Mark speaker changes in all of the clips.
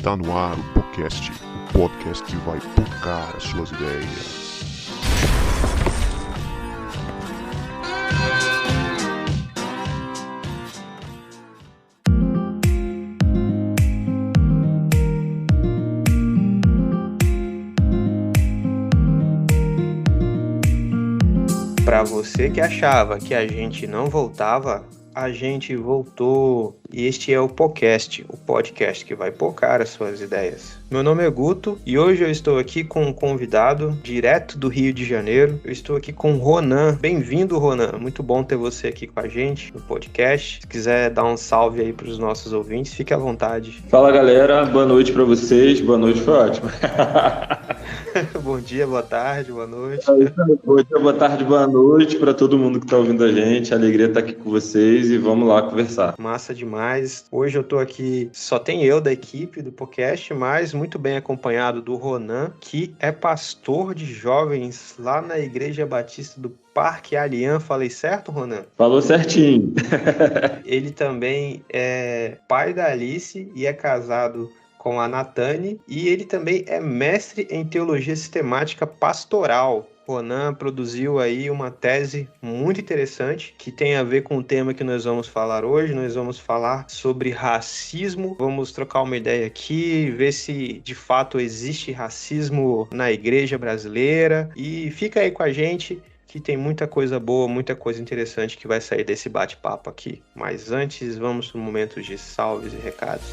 Speaker 1: Está no ar o podcast que vai tocar as suas ideias.
Speaker 2: Para você que achava que a gente não voltava, a gente voltou. E este é o podcast que vai pocar as suas ideias. Meu nome é Guto e hoje eu estou aqui com um convidado direto do Rio de Janeiro. Eu estou aqui com o Ronan. Bem-vindo, Ronan. Muito bom ter você aqui com a gente no podcast. Se quiser dar um salve aí para os nossos ouvintes, fique à vontade.
Speaker 3: Fala, galera. Boa noite para vocês. Boa noite, foi ótimo.
Speaker 2: Bom dia, boa tarde, boa noite.
Speaker 3: Bom dia, boa tarde, boa noite para todo mundo que está ouvindo a gente. A alegria estar aqui com vocês e vamos lá conversar.
Speaker 2: Massa demais. Hoje eu tô aqui, só tem eu da equipe do podcast, mas muito bem acompanhado do Ronan, que é pastor de jovens lá na Igreja Batista do Parque Alian. Falei certo, Ronan?
Speaker 3: Falou certinho.
Speaker 2: Ele também é pai da Alice e é casado com a Natane, e ele também é mestre em teologia sistemática pastoral. Ronan produziu aí uma tese muito interessante que tem a ver com o tema que nós vamos falar hoje. Nós vamos falar sobre racismo. Vamos trocar uma ideia aqui, ver se de fato existe racismo na igreja brasileira. E fica aí com a gente que tem muita coisa boa, muita coisa interessante que vai sair desse bate-papo aqui. Mas antes, vamos no momento de salves e recados.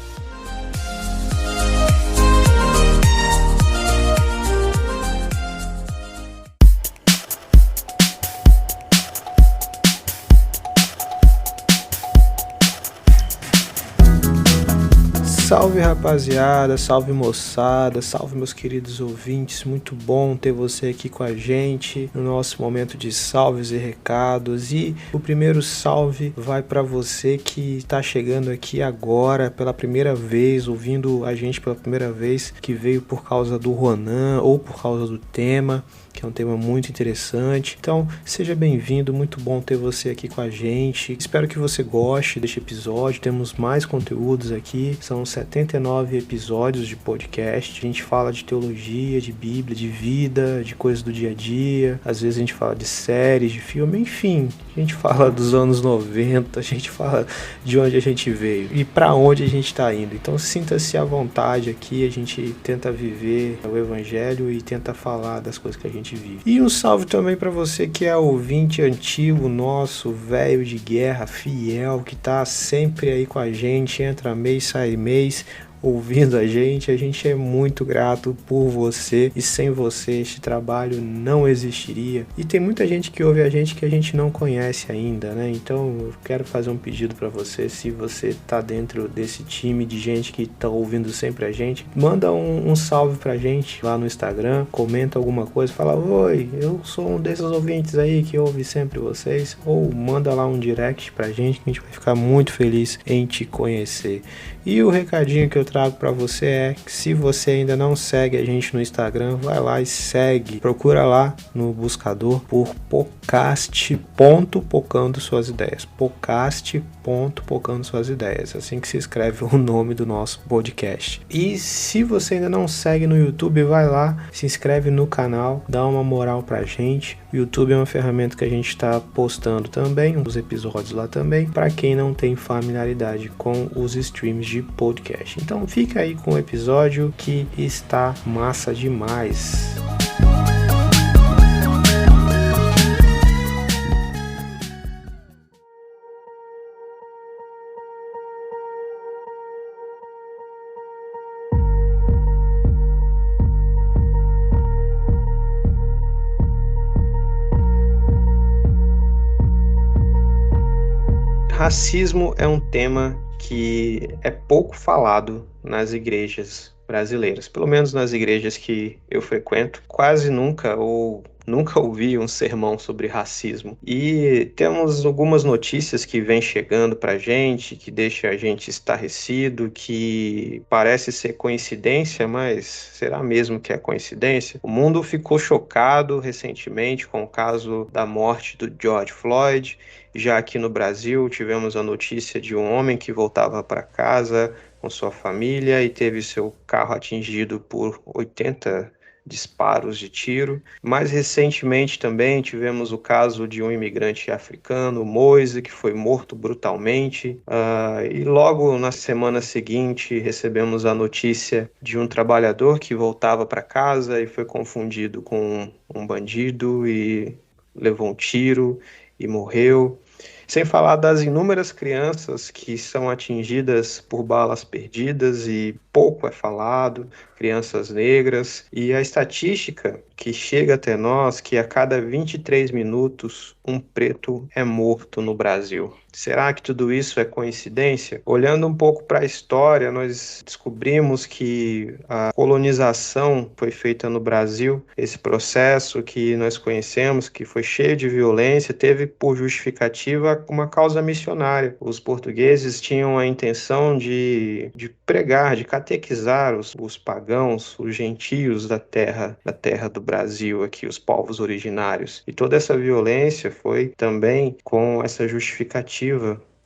Speaker 2: Salve, rapaziada, salve, moçada, salve, meus queridos ouvintes. Muito bom ter você aqui com a gente no nosso momento de salves e recados. E o primeiro salve vai para você que está chegando aqui agora pela primeira vez, ouvindo a gente pela primeira vez, que veio por causa do Ronan ou por causa do tema, que é um tema muito interessante. Então, seja bem-vindo, muito bom ter você aqui com a gente. Espero que você goste deste episódio. Temos mais conteúdos aqui, são 79 episódios de podcast. A gente fala de teologia, de Bíblia, de vida, de coisas do dia a dia. Às vezes a gente fala de séries, de filme, enfim. A gente fala dos anos 90, a gente fala de onde a gente veio e para onde a gente está indo. Então, sinta-se à vontade aqui, a gente tenta viver o evangelho e tenta falar das coisas que a gente vive. E um salve também para você que é ouvinte antigo nosso, velho de guerra, fiel, que tá sempre aí com a gente, entra mês, sai mês, ouvindo a gente é muito grato por você, e sem você este trabalho não existiria. E tem muita gente que ouve a gente não conhece ainda, né? Então eu quero fazer um pedido para você, se você tá dentro desse time de gente que tá ouvindo sempre a gente, manda um salve pra gente lá no Instagram, comenta alguma coisa, fala: oi, eu sou um desses ouvintes aí que ouve sempre vocês, ou manda lá um direct pra gente, que a gente vai ficar muito feliz em te conhecer. E o recadinho que eu trago para você é que se você ainda não segue a gente no Instagram, vai lá e segue. Procura lá no buscador por podcast.pocando suas ideias. Podcast.pocando suas ideias. Assim que se escreve o nome do nosso podcast. E se você ainda não segue no YouTube, vai lá, se inscreve no canal, dá uma moral pra gente. O YouTube é uma ferramenta que a gente está postando também, os episódios lá também, para quem não tem familiaridade com os streams de podcast. Então fica aí com o episódio que está massa demais. Racismo é um tema que é pouco falado nas igrejas brasileiras, pelo menos nas igrejas que eu frequento. Quase nunca ou nunca ouvi um sermão sobre racismo. E temos algumas notícias que vêm chegando pra gente, que deixa a gente estarrecido, que parece ser coincidência, mas será mesmo que é coincidência? O mundo ficou chocado recentemente com o caso da morte do George Floyd. Já aqui no Brasil tivemos a notícia de um homem que voltava para casa com sua família e teve seu carro atingido por 80 disparos de tiro. Mais recentemente também tivemos o caso de um imigrante africano, Moise, que foi morto brutalmente. E logo na semana seguinte recebemos a notícia de um trabalhador que voltava para casa e foi confundido com um bandido e levou um tiro e morreu. Sem falar das inúmeras crianças que são atingidas por balas perdidas e pouco é falado, crianças negras. E a estatística que chega até nós que a cada 23 minutos um preto é morto no Brasil. Será que tudo isso é coincidência? Olhando um pouco para a história, nós descobrimos que a colonização foi feita no Brasil. Esse processo que nós conhecemos, que foi cheio de violência, teve por justificativa uma causa missionária. Os portugueses tinham a intenção de pregar, de catequizar os pagãos, os gentios da terra do Brasil, aqui, os povos originários. E toda essa violência foi também com essa justificativa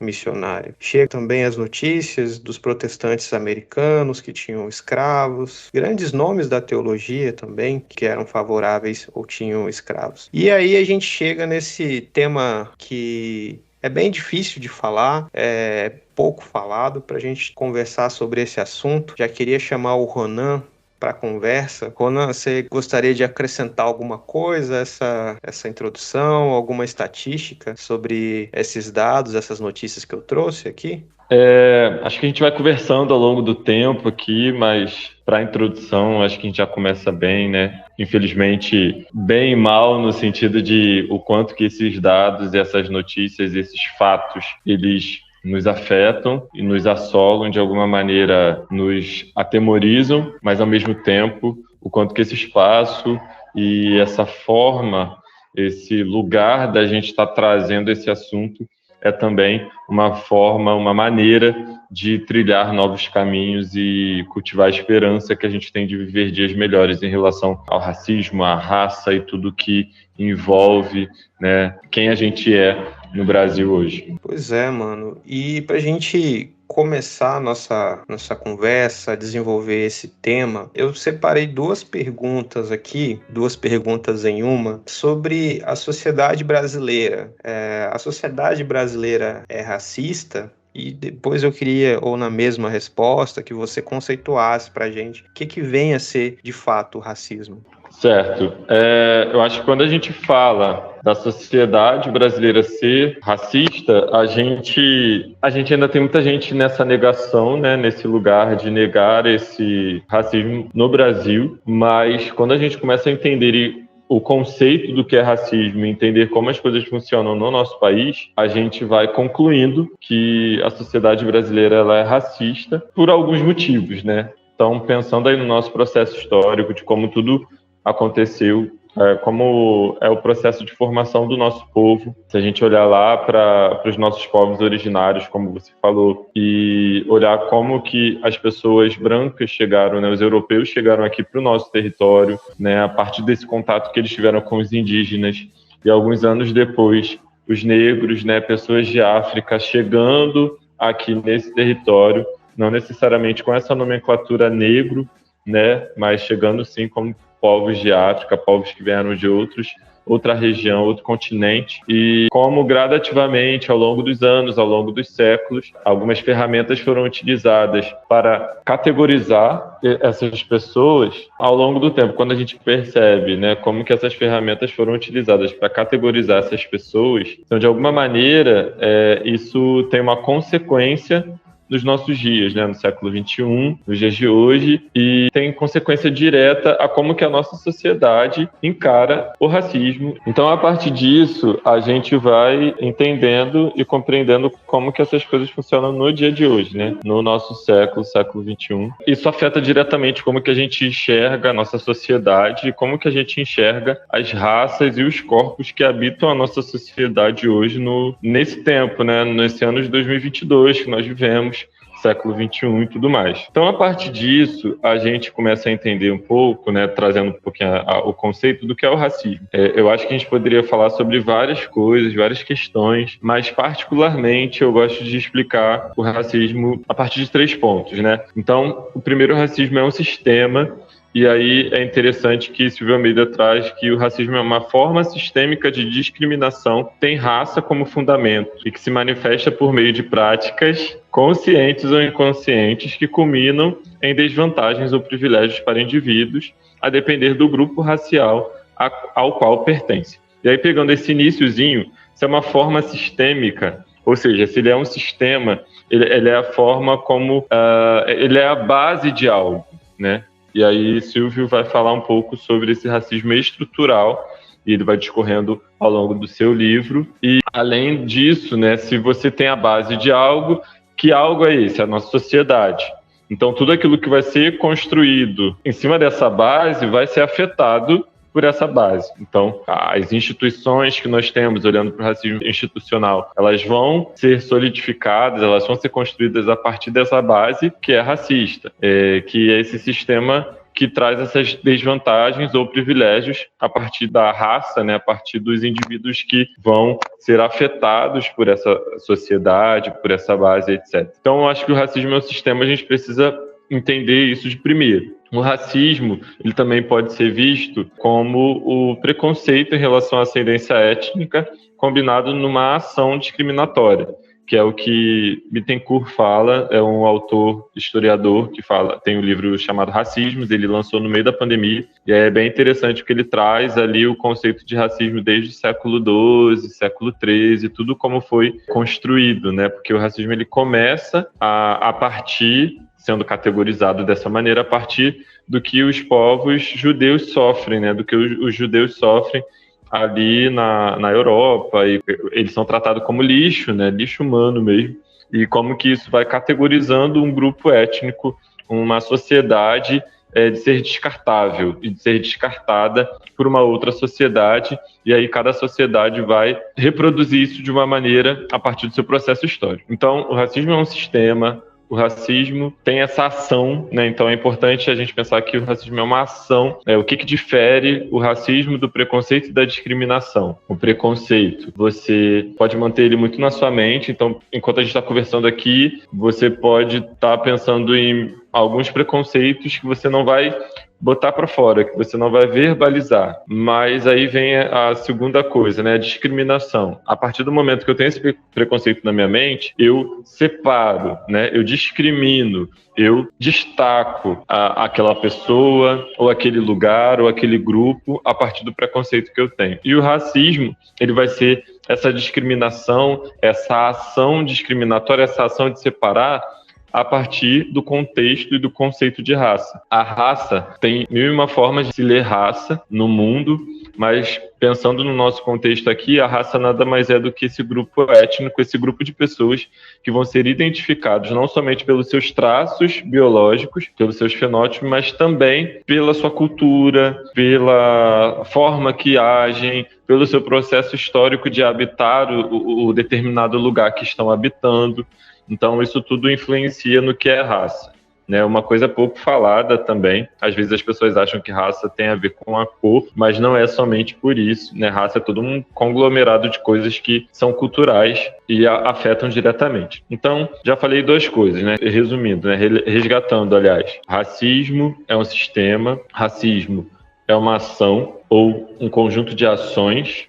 Speaker 2: missionária. Chegam também as notícias dos protestantes americanos que tinham escravos, grandes nomes da teologia também que eram favoráveis ou tinham escravos. E aí a gente chega nesse tema que é bem difícil de falar, é pouco falado. Para a gente conversar sobre esse assunto, já queria chamar o Ronan para a conversa. Ronan, você gostaria de acrescentar alguma coisa a essa introdução, alguma estatística sobre esses dados, essas notícias que eu trouxe aqui?
Speaker 3: Acho que a gente vai conversando ao longo do tempo aqui, mas para a introdução acho que a gente já começa bem, né? Infelizmente, bem e mal no sentido de o quanto que esses dados, essas notícias, esses fatos, eles nos afetam e nos assolam, de alguma maneira nos atemorizam, mas ao mesmo tempo o quanto que esse espaço e essa forma, esse lugar da gente estar trazendo esse assunto é também uma forma, uma maneira de trilhar novos caminhos e cultivar a esperança que a gente tem de viver dias melhores em relação ao racismo, à raça e tudo que envolve, né, quem a gente é no Brasil hoje.
Speaker 2: Pois é, mano. E pra gente começar a nossa conversa, desenvolver esse tema, eu separei duas perguntas aqui, duas perguntas em uma, sobre a sociedade brasileira. A sociedade brasileira é racista? E depois eu queria, ou na mesma resposta, que você conceituasse pra gente o que vem a ser, de fato, o racismo.
Speaker 3: Certo. Eu acho que quando a gente fala da sociedade brasileira ser racista, a gente ainda tem muita gente nessa negação, né, nesse lugar de negar esse racismo no Brasil, mas quando a gente começa a entender o conceito do que é racismo e entender como as coisas funcionam no nosso país, a gente vai concluindo que a sociedade brasileira ela é racista por alguns motivos, né? Então, pensando aí no nosso processo histórico, de como tudo aconteceu, como é o processo de formação do nosso povo. Se a gente olhar lá para os nossos povos originários, como você falou, e olhar como que as pessoas brancas chegaram, né, os europeus chegaram aqui para o nosso território, né, a partir desse contato que eles tiveram com os indígenas, e alguns anos depois, os negros, né, pessoas de África chegando aqui nesse território, não necessariamente com essa nomenclatura negro, né, mas chegando sim como povos de África, povos que vieram de outra região, outro continente, e como gradativamente, ao longo dos anos, ao longo dos séculos, algumas ferramentas foram utilizadas para categorizar essas pessoas ao longo do tempo. Quando a gente percebe, né, como que essas ferramentas foram utilizadas para categorizar essas pessoas, então, de alguma maneira, isso tem uma consequência nos nossos dias, né, no século XXI, nos dias de hoje, e tem consequência direta a como que a nossa sociedade encara o racismo. Então, a partir disso, a gente vai entendendo e compreendendo como que essas coisas funcionam no dia de hoje, né, no nosso século XXI. Isso afeta diretamente como que a gente enxerga a nossa sociedade e como que a gente enxerga as raças e os corpos que habitam a nossa sociedade hoje nesse tempo, né, nesse ano de 2022 que nós vivemos, século XXI e tudo mais. Então, a partir disso, a gente começa a entender um pouco, né, trazendo um pouquinho o conceito do que é o racismo. Eu acho que a gente poderia falar sobre várias coisas, várias questões, mas particularmente eu gosto de explicar o racismo a partir de 3 pontos, né? Então, o primeiro, o racismo é um sistema. E aí é interessante que Silvio Almeida traz que o racismo é uma forma sistêmica de discriminação que tem raça como fundamento e que se manifesta por meio de práticas conscientes ou inconscientes que culminam em desvantagens ou privilégios para indivíduos, a depender do grupo racial ao qual pertence. E aí, pegando esse iniciozinho, se é uma forma sistêmica, ou seja, se ele é um sistema, ele é a forma como... ele é a base de algo, né? E aí Silvio vai falar um pouco sobre esse racismo estrutural, e ele vai discorrendo ao longo do seu livro. E além disso, né, se você tem a base de algo, que algo é esse? A nossa sociedade. Então tudo aquilo que vai ser construído em cima dessa base vai ser afetado por essa base. Então, as instituições que nós temos, olhando para o racismo institucional, elas vão ser solidificadas, elas vão ser construídas a partir dessa base que é racista, que é esse sistema que traz essas desvantagens ou privilégios a partir da raça, né, a partir dos indivíduos que vão ser afetados por essa sociedade, por essa base, etc. Então, eu acho que o racismo é um sistema, a gente precisa entender isso de primeiro. O racismo, ele também pode ser visto como o preconceito em relação à ascendência étnica combinado numa ação discriminatória, que é o que Bittencourt fala, é um autor, historiador, que fala, tem um livro chamado Racismos, ele lançou no meio da pandemia, e é bem interessante porque ele traz ali o conceito de racismo desde o século XII, século XIII, tudo como foi construído, né? Porque o racismo ele começa a partir, sendo categorizado dessa maneira, a partir do que os povos judeus sofrem, né? Do que os judeus sofrem ali na Europa, e eles são tratados como lixo, né? Lixo humano mesmo, e como que isso vai categorizando um grupo étnico, uma sociedade de ser descartável e de ser descartada por uma outra sociedade, e aí cada sociedade vai reproduzir isso de uma maneira a partir do seu processo histórico. Então, o racismo é um sistema. O racismo tem essa ação, né? Então é importante a gente pensar que o racismo é uma ação. O que difere o racismo do preconceito e da discriminação? O preconceito, você pode manter ele muito na sua mente. Então, enquanto a gente está conversando aqui, você pode estar pensando em alguns preconceitos que você não vai botar para fora, que você não vai verbalizar. Mas aí vem a segunda coisa, né? A discriminação. A partir do momento que eu tenho esse preconceito na minha mente, eu separo, né? Eu discrimino, eu destaco aquela pessoa, ou aquele lugar, ou aquele grupo, a partir do preconceito que eu tenho. E o racismo, ele vai ser essa discriminação, essa ação discriminatória, essa ação de separar, a partir do contexto e do conceito de raça. A raça tem 1001 formas de se ler raça no mundo, mas pensando no nosso contexto aqui, a raça nada mais é do que esse grupo étnico, esse grupo de pessoas que vão ser identificados não somente pelos seus traços biológicos, pelos seus fenótipos, mas também pela sua cultura, pela forma que agem, pelo seu processo histórico de habitar o determinado lugar que estão habitando. Então, isso tudo influencia no que é raça, né? Uma coisa pouco falada também. Às vezes as pessoas acham que raça tem a ver com a cor, mas não é somente por isso, né? Raça é todo um conglomerado de coisas que são culturais e afetam diretamente. Então, já falei 2 coisas, né? Resumindo, né? Resgatando, aliás. Racismo é um sistema, racismo é uma ação ou um conjunto de ações.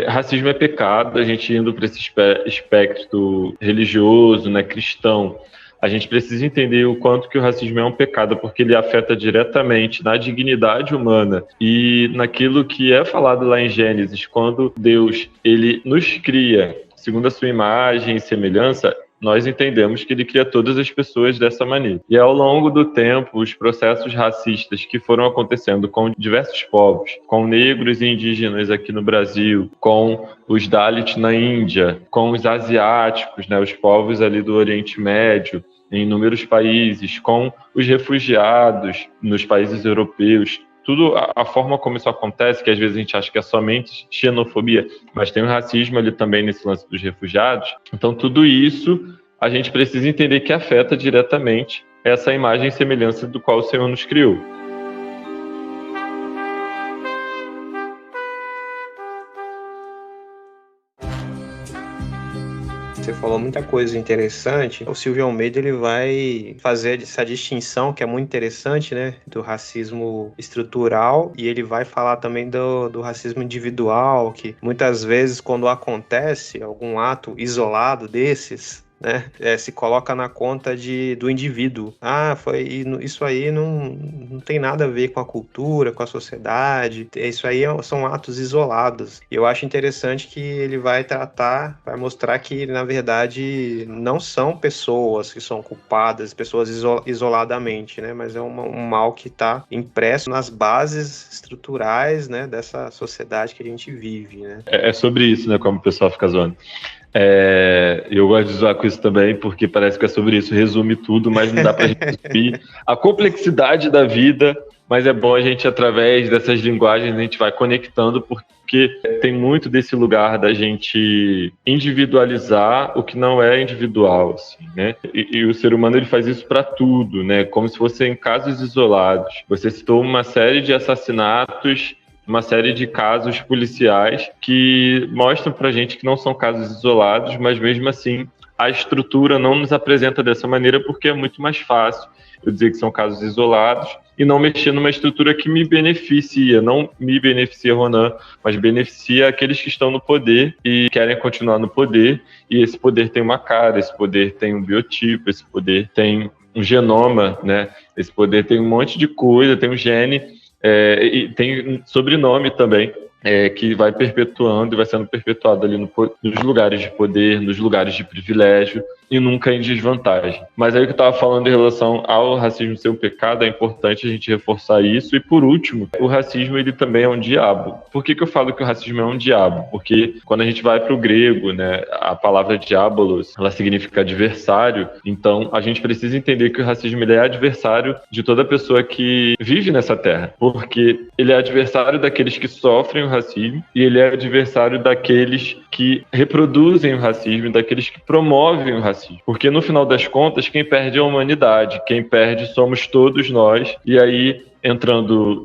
Speaker 3: Racismo é pecado. A gente indo para esse espectro religioso, né, cristão, a gente precisa entender o quanto que o racismo é um pecado, porque ele afeta diretamente na dignidade humana e naquilo que é falado lá em Gênesis, quando Deus ele nos cria segundo a sua imagem e semelhança. Nós entendemos que ele cria todas as pessoas dessa maneira. E ao longo do tempo, os processos racistas que foram acontecendo com diversos povos, com negros e indígenas aqui no Brasil, com os Dalits na Índia, com os asiáticos, né, os povos ali do Oriente Médio, em inúmeros países, com os refugiados nos países europeus, tudo, a forma como isso acontece, que às vezes a gente acha que é somente xenofobia, mas tem o racismo ali também nesse lance dos refugiados. Então, tudo isso a gente precisa entender que afeta diretamente essa imagem e semelhança do qual o Senhor nos criou.
Speaker 2: Você falou muita coisa interessante. O Silvio Almeida ele vai fazer essa distinção que é muito interessante, né, do racismo estrutural, e ele vai falar também do racismo individual, que muitas vezes quando acontece algum ato isolado desses, né, se coloca na conta do indivíduo. Isso aí não tem nada a ver com a cultura, com a sociedade. Isso aí são atos isolados. E eu acho interessante que ele vai mostrar que, na verdade, não são pessoas que são culpadas, pessoas isoladamente, né, mas é um mal que está impresso nas bases estruturais, né, dessa sociedade que a gente vive, né.
Speaker 3: É sobre isso, né, como o pessoal fica zoando. Eu gosto de zoar com isso também, porque parece que é sobre isso, resume tudo, mas não dá pra gente resumir a complexidade da vida, mas é bom a gente, através dessas linguagens, a gente vai conectando, porque tem muito desse lugar da gente individualizar o que não é individual, assim, né? E o ser humano, ele faz isso para tudo, né? Como se fossem casos isolados. Você citou uma série de assassinatos, uma série de casos policiais que mostram pra gente que não são casos isolados, mas mesmo assim a estrutura não nos apresenta dessa maneira, porque é muito mais fácil eu dizer que são casos isolados e não mexer numa estrutura que me beneficia, não me beneficia, Ronan, mas beneficia aqueles que estão no poder e querem continuar no poder, e esse poder tem uma cara, esse poder tem um biotipo, esse poder tem um genoma, né? Esse poder tem um monte de coisa, tem um gene, e tem sobrenome também, que vai perpetuando e vai sendo perpetuado ali nos lugares de poder, nos lugares de privilégio, e nunca em desvantagem. Mas aí o que eu estava falando em relação ao racismo ser um pecado, é importante a gente reforçar isso. E por último, o racismo, ele também é um diabo. Por que eu falo que o racismo é um diabo? Porque quando a gente vai para o grego, né, a palavra diabolos, ela significa adversário. Então a gente precisa entender que o racismo, ele é adversário de toda pessoa que vive nessa terra, porque ele é adversário daqueles que sofrem o racismo, e ele é adversário daqueles que reproduzem o racismo, daqueles que promovem o racismo. Porque no final das contas, quem perde é a humanidade, quem perde somos todos nós. E aí,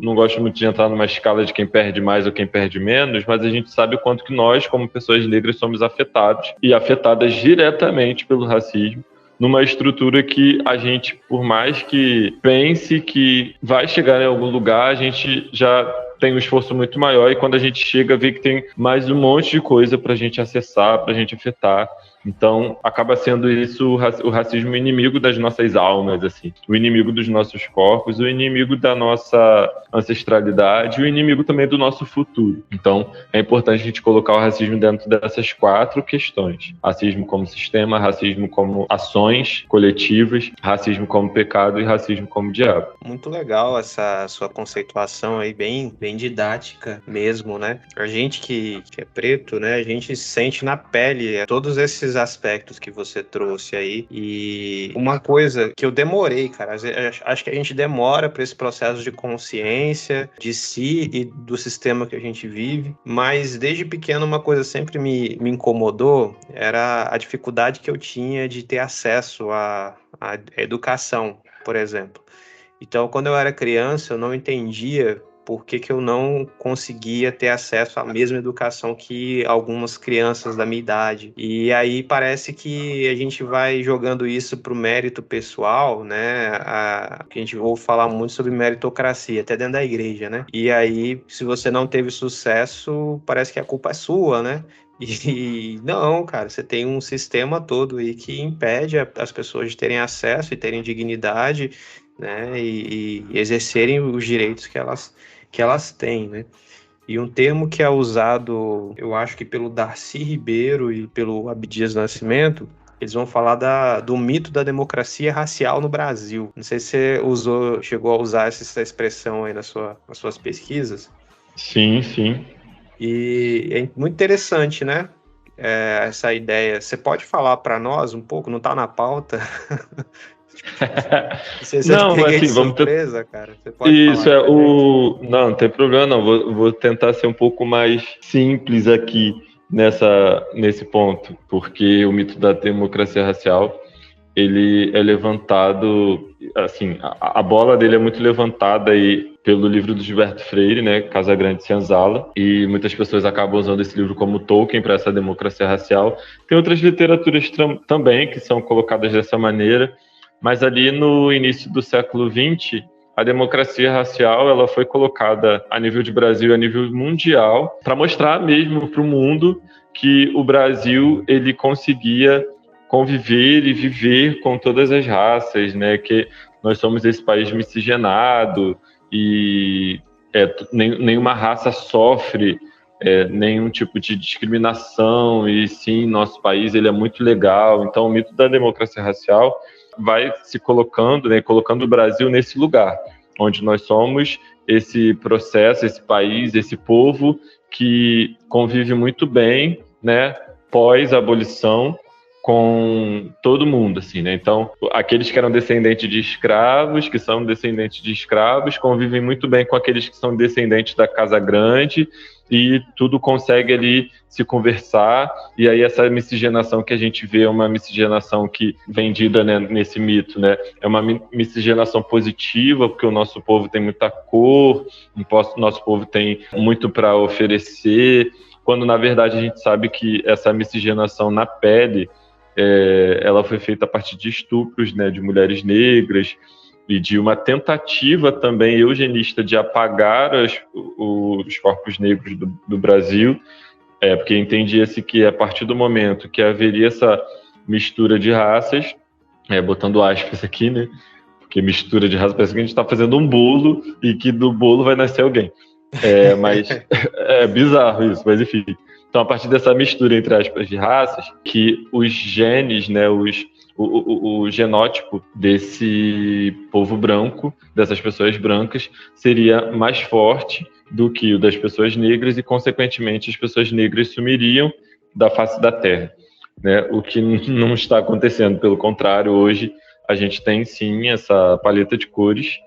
Speaker 3: não gosto muito de entrar numa escala de quem perde mais ou quem perde menos, mas a gente sabe o quanto que nós, como pessoas negras, somos afetados e afetadas diretamente pelo racismo, numa estrutura que a gente, por mais que pense que vai chegar em algum lugar, a gente já tem um esforço muito maior, e quando a gente chega, vê que tem mais um monte de coisa para a gente acessar, para a gente afetar. Então, acaba sendo isso o racismo inimigo das nossas almas, assim, o inimigo dos nossos corpos, o inimigo da nossa ancestralidade, o inimigo também do nosso futuro. Então, é importante a gente colocar o racismo dentro dessas 4 questões: racismo como sistema, racismo como ações coletivas, racismo como pecado e racismo como diabo.
Speaker 2: Muito legal essa sua conceituação aí, bem didática mesmo, né? A gente que é preto, né, a gente sente na pele todos esses aspectos que você trouxe aí. E uma coisa que eu demorei, cara, acho que a gente demora para esse processo de consciência de si e do sistema que a gente vive, mas desde pequeno uma coisa sempre me incomodou, era a dificuldade que eu tinha de ter acesso à educação, por exemplo. Então, quando eu era criança, eu não entendia por que eu não conseguia ter acesso à mesma educação que algumas crianças da minha idade. E aí parece que a gente vai jogando isso para o mérito pessoal, né? A gente ouve falar muito sobre meritocracia, até dentro da igreja, né? E aí, se você não teve sucesso, parece que a culpa é sua, né? E não, cara, você tem um sistema todo aí que impede as pessoas de terem acesso e terem dignidade, né? E exercerem os direitos que elas têm, né? E um termo que é usado, eu acho que pelo Darcy Ribeiro e pelo Abdias Nascimento, eles vão falar do mito da democracia racial no Brasil. Não sei se você chegou a usar essa expressão aí nas suas pesquisas.
Speaker 3: Sim, sim.
Speaker 2: E é muito interessante, né? Essa ideia. Você pode falar para nós um pouco? Não está na pauta?
Speaker 3: Não, mas assim, vamos
Speaker 2: surpresa, cara. Você pode
Speaker 3: isso
Speaker 2: falar
Speaker 3: não tem problema não. Vou tentar ser um pouco mais simples aqui nesse ponto, porque o mito da democracia racial ele é levantado, assim, a bola dele é muito levantada aí pelo livro do Gilberto Freire, né, Casa Grande Senzala, e muitas pessoas acabam usando esse livro como Tolkien para essa democracia racial. Tem outras literaturas também que são colocadas dessa maneira, mas ali no início do século XX, a democracia racial ela foi colocada a nível de Brasil, a nível mundial, para mostrar mesmo para o mundo que o Brasil ele conseguia conviver e viver com todas as raças, né? Que nós somos esse país miscigenado e nenhuma raça sofre nenhum tipo de discriminação, e sim, nosso país ele é muito legal. Então o mito da democracia racial vai se colocando, né, colocando o Brasil nesse lugar, onde nós somos esse processo, esse país, esse povo que convive muito bem, né, pós-abolição, com todo mundo, assim, né? Então, aqueles que eram descendentes de escravos, que são descendentes de escravos, convivem muito bem com aqueles que são descendentes da Casa Grande, e tudo consegue ali se conversar, e aí essa miscigenação que a gente vê é uma miscigenação que, vendida, né, nesse mito, né, é uma miscigenação positiva, porque o nosso povo tem muita cor, o nosso povo tem muito para oferecer, quando na verdade a gente sabe que essa miscigenação na pele, ela foi feita a partir de estupros, né, de mulheres negras, e de uma tentativa também eugenista de apagar os corpos negros do Brasil, porque entendia-se que a partir do momento que haveria essa mistura de raças, botando aspas aqui, né, porque mistura de raças parece que a gente está fazendo um bolo e que do bolo vai nascer alguém. Mas é bizarro isso, mas enfim. Então, a partir dessa mistura, entre aspas, de raças, que os genes, né, o genótipo desse povo branco, dessas pessoas brancas, seria mais forte do que o das pessoas negras e, consequentemente, as pessoas negras sumiriam da face da terra, né? O que não está acontecendo, pelo contrário, hoje a gente tem, sim, essa paleta de cores,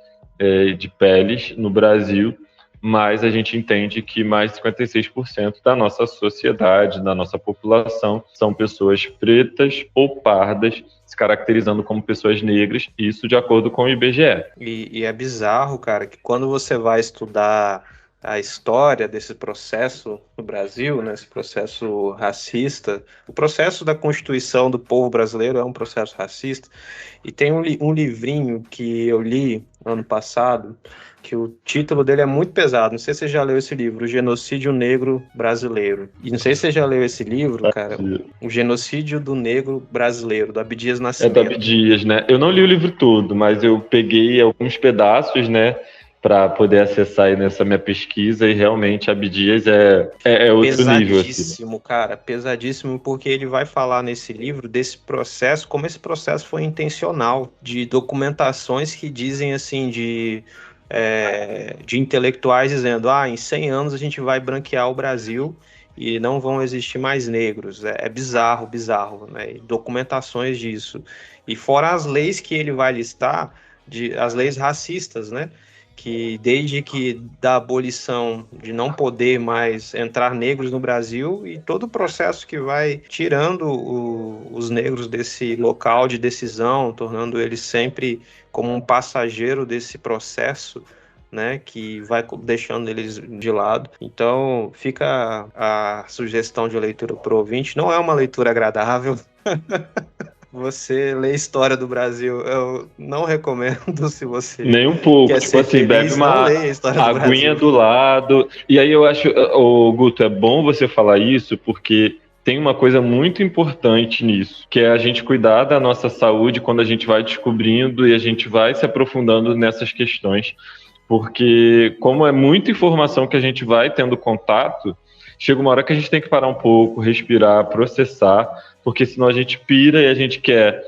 Speaker 3: de peles no Brasil, mas a gente entende que mais de 56% da nossa sociedade, da nossa população, são pessoas pretas ou pardas, se caracterizando como pessoas negras, isso de acordo com o IBGE.
Speaker 2: E é bizarro, cara, que quando você vai estudar a história desse processo no Brasil, né, esse processo racista, o processo da constituição do povo brasileiro é um processo racista, e tem um livrinho que eu li ano passado, que o título dele é muito pesado, não sei se você já leu esse livro, O Genocídio Negro Brasileiro. E não sei se você já leu esse livro, cara, O Genocídio do Negro Brasileiro, do Abdias Nascimento.
Speaker 3: É do Abdias, né? Eu não li o livro todo, mas eu peguei alguns pedaços, né, para poder acessar aí nessa minha pesquisa, e realmente Abdias é outro nível.
Speaker 2: Pesadíssimo, assim, cara, pesadíssimo, porque ele vai falar nesse livro desse processo, como esse processo foi intencional, de documentações que dizem assim, de intelectuais dizendo, em 100 anos a gente vai branquear o Brasil e não vão existir mais negros. É bizarro, né? E documentações disso. E fora as leis que ele vai listar, as leis racistas, né? Que desde que da abolição de não poder mais entrar negros no Brasil, e todo o processo que vai tirando os negros desse local de decisão, tornando eles sempre como um passageiro desse processo, né, que vai deixando eles de lado. Então fica a sugestão de leitura para o ouvinte. Não é uma leitura agradável. Você lê História do Brasil, eu não recomendo. Se você
Speaker 3: nem um pouco, tipo assim, bebe uma aguinha do lado. E aí eu acho, Guto, é bom você falar isso, porque tem uma coisa muito importante nisso, que é a gente cuidar da nossa saúde quando a gente vai descobrindo e a gente vai se aprofundando nessas questões, porque como é muita informação que a gente vai tendo contato, chega uma hora que a gente tem que parar um pouco, respirar, processar, porque senão a gente pira e a gente quer,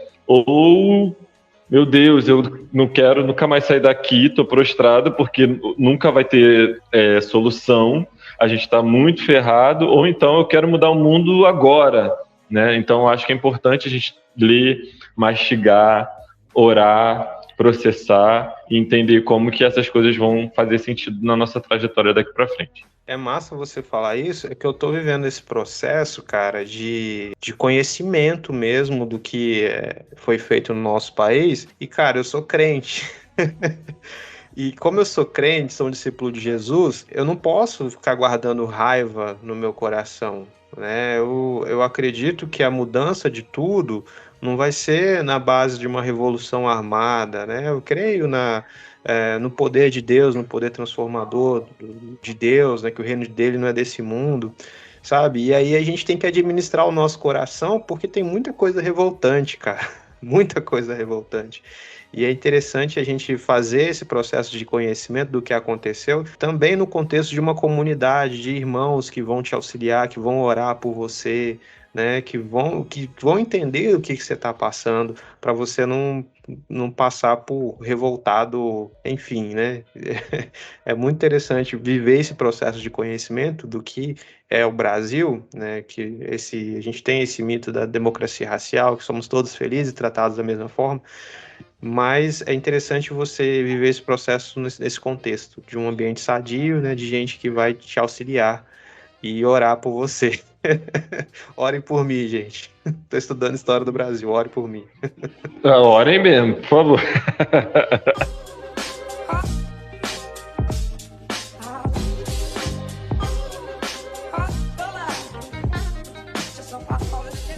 Speaker 3: meu Deus, eu não quero nunca mais sair daqui, tô prostrado, porque nunca vai ter solução, a gente está muito ferrado, ou então eu quero mudar o mundo agora, né? Então acho que é importante a gente ler, mastigar, orar, processar e entender como que essas coisas vão fazer sentido na nossa trajetória daqui para frente.
Speaker 2: É massa você falar isso, é que eu tô vivendo esse processo, cara, de conhecimento mesmo do que foi feito no nosso país. E, cara, eu sou crente. E como eu sou crente, sou um discípulo de Jesus, eu não posso ficar guardando raiva no meu coração, né? Eu acredito que a mudança de tudo não vai ser na base de uma revolução armada, né? Eu creio no poder de Deus, no poder transformador de Deus, né? Que o reino dele não é desse mundo, sabe? E aí a gente tem que administrar o nosso coração, porque tem muita coisa revoltante, cara. Muita coisa revoltante. E é interessante a gente fazer esse processo de conhecimento do que aconteceu, também no contexto de uma comunidade de irmãos que vão te auxiliar, que vão orar por você, né, que vão entender o que você está passando, para você não passar por revoltado, enfim, né? É muito interessante viver esse processo de conhecimento do que é o Brasil, né? Que a gente tem esse mito da democracia racial, que somos todos felizes e tratados da mesma forma. Mas é interessante você viver esse processo nesse contexto, de um ambiente sadio, né, de gente que vai te auxiliar e orar por você. Orem por mim, gente. Estou estudando História do Brasil, orem por mim.
Speaker 3: Orem mesmo, por favor.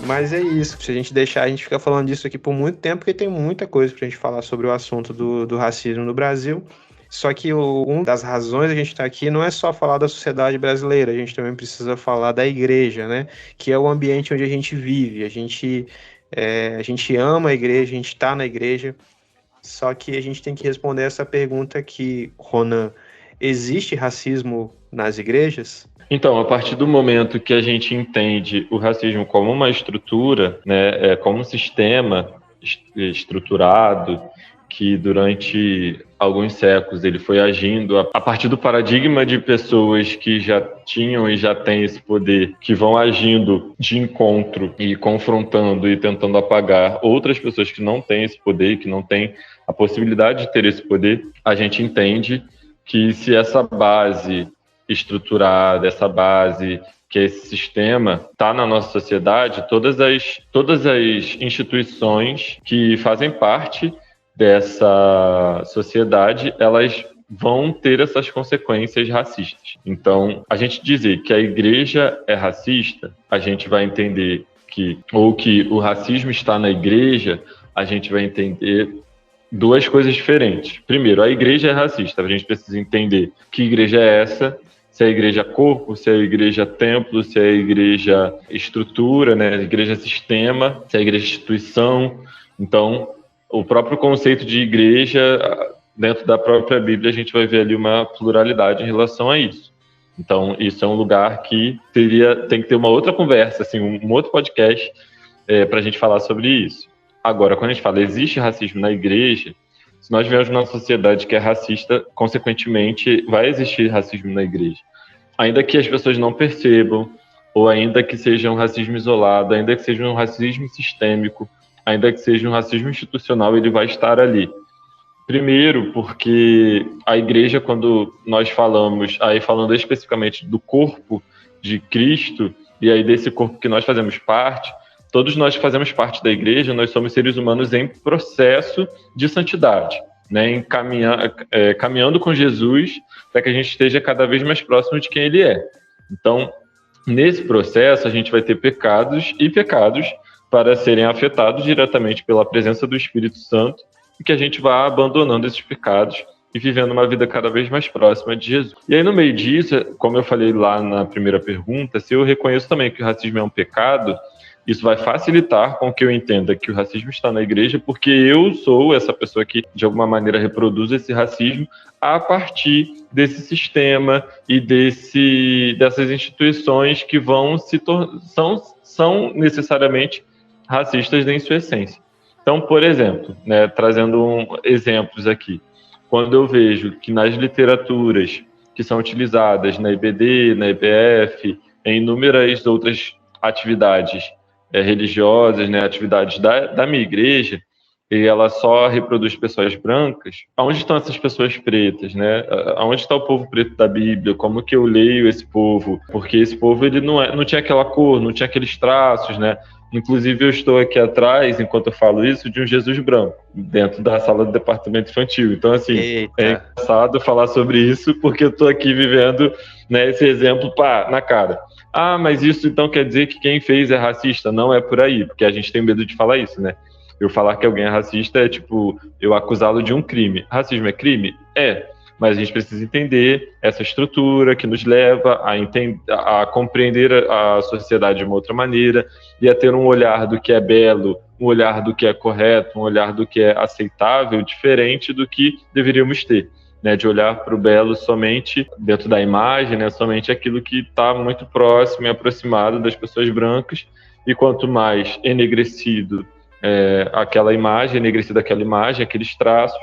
Speaker 2: Mas é isso, se a gente deixar, a gente fica falando disso aqui por muito tempo, porque tem muita coisa pra gente falar sobre o assunto do racismo no Brasil. Só que uma das razões da gente estar aqui não é só falar da sociedade brasileira, a gente também precisa falar da igreja, né? Que é o ambiente onde a gente vive, a gente ama a igreja, a gente está na igreja, só que a gente tem que responder essa pergunta aqui, Ronan: existe racismo nas igrejas?
Speaker 3: Então, a partir do momento que a gente entende o racismo como uma estrutura, né, como um sistema estruturado, que durante alguns séculos ele foi agindo a partir do paradigma de pessoas que já tinham e já têm esse poder, que vão agindo de encontro e confrontando e tentando apagar outras pessoas que não têm esse poder, que não têm a possibilidade de ter esse poder, a gente entende que se essa base estruturada, essa base, que esse sistema está na nossa sociedade, todas as instituições que fazem parte dessa sociedade, elas vão ter essas consequências racistas. Então, a gente dizer que a igreja é racista, a gente vai entender que o racismo está na igreja, a gente vai entender duas coisas diferentes. Primeiro, a igreja é racista, a gente precisa entender que igreja é essa, se é a igreja corpo, se é a igreja templo, se é a igreja estrutura, né? A igreja sistema, se é a igreja instituição. Então, o próprio conceito de igreja, dentro da própria Bíblia, a gente vai ver ali uma pluralidade em relação a isso. Então, isso é um lugar que tem que ter uma outra conversa, assim, um outro podcast para a gente falar sobre isso. Agora, quando a gente fala existe racismo na igreja, se nós vivemos numa sociedade que é racista, consequentemente, vai existir racismo na igreja. Ainda que as pessoas não percebam, ou ainda que seja um racismo isolado, ainda que seja um racismo sistêmico, ainda que seja um racismo institucional, ele vai estar ali. Primeiro, porque a igreja, quando nós falamos, aí falando especificamente do corpo de Cristo, e aí desse corpo que nós fazemos parte, todos nós que fazemos parte da igreja, nós somos seres humanos em processo de santidade, né? Caminhando com Jesus para que a gente esteja cada vez mais próximo de quem Ele é. Então, nesse processo, a gente vai ter pecados para serem afetados diretamente pela presença do Espírito Santo e que a gente vá abandonando esses pecados e vivendo uma vida cada vez mais próxima de Jesus. E aí, no meio disso, como eu falei lá na primeira pergunta, se eu reconheço também que o racismo é um pecado, isso vai facilitar com que eu entenda que o racismo está na igreja, porque eu sou essa pessoa que, de alguma maneira, reproduz esse racismo a partir desse sistema e dessas instituições que são necessariamente racistas em sua essência. Então, por exemplo, né, trazendo exemplos aqui, quando eu vejo que nas literaturas que são utilizadas na IBD, na IBF, em inúmeras outras atividades religiosas, né, atividades da minha igreja, e ela só reproduz pessoas brancas, aonde estão essas pessoas pretas, né? Aonde está o povo preto da Bíblia? Como que eu leio esse povo? Porque esse povo ele não tinha aquela cor, não tinha aqueles traços, né? Inclusive, eu estou aqui atrás, enquanto eu falo isso, de um Jesus branco, dentro da sala do departamento infantil. Então, assim,
Speaker 2: Eita.
Speaker 3: é engraçado falar sobre isso, porque eu estou aqui vivendo, né, esse exemplo na cara. Ah, mas isso então quer dizer que quem fez é racista? Não é por aí, porque a gente tem medo de falar isso, né? Eu falar que alguém é racista é tipo, eu acusá-lo de um crime. Racismo é crime? É. Mas a gente precisa entender essa estrutura que nos leva a compreender a sociedade de uma outra maneira e a ter um olhar do que é belo, um olhar do que é correto, um olhar do que é aceitável, diferente do que deveríamos ter, né? De olhar para o belo somente dentro da imagem, né? Somente aquilo que está muito próximo e aproximado das pessoas brancas, e quanto mais enegrecido aquela imagem, enegrecida aquela imagem, aqueles traços,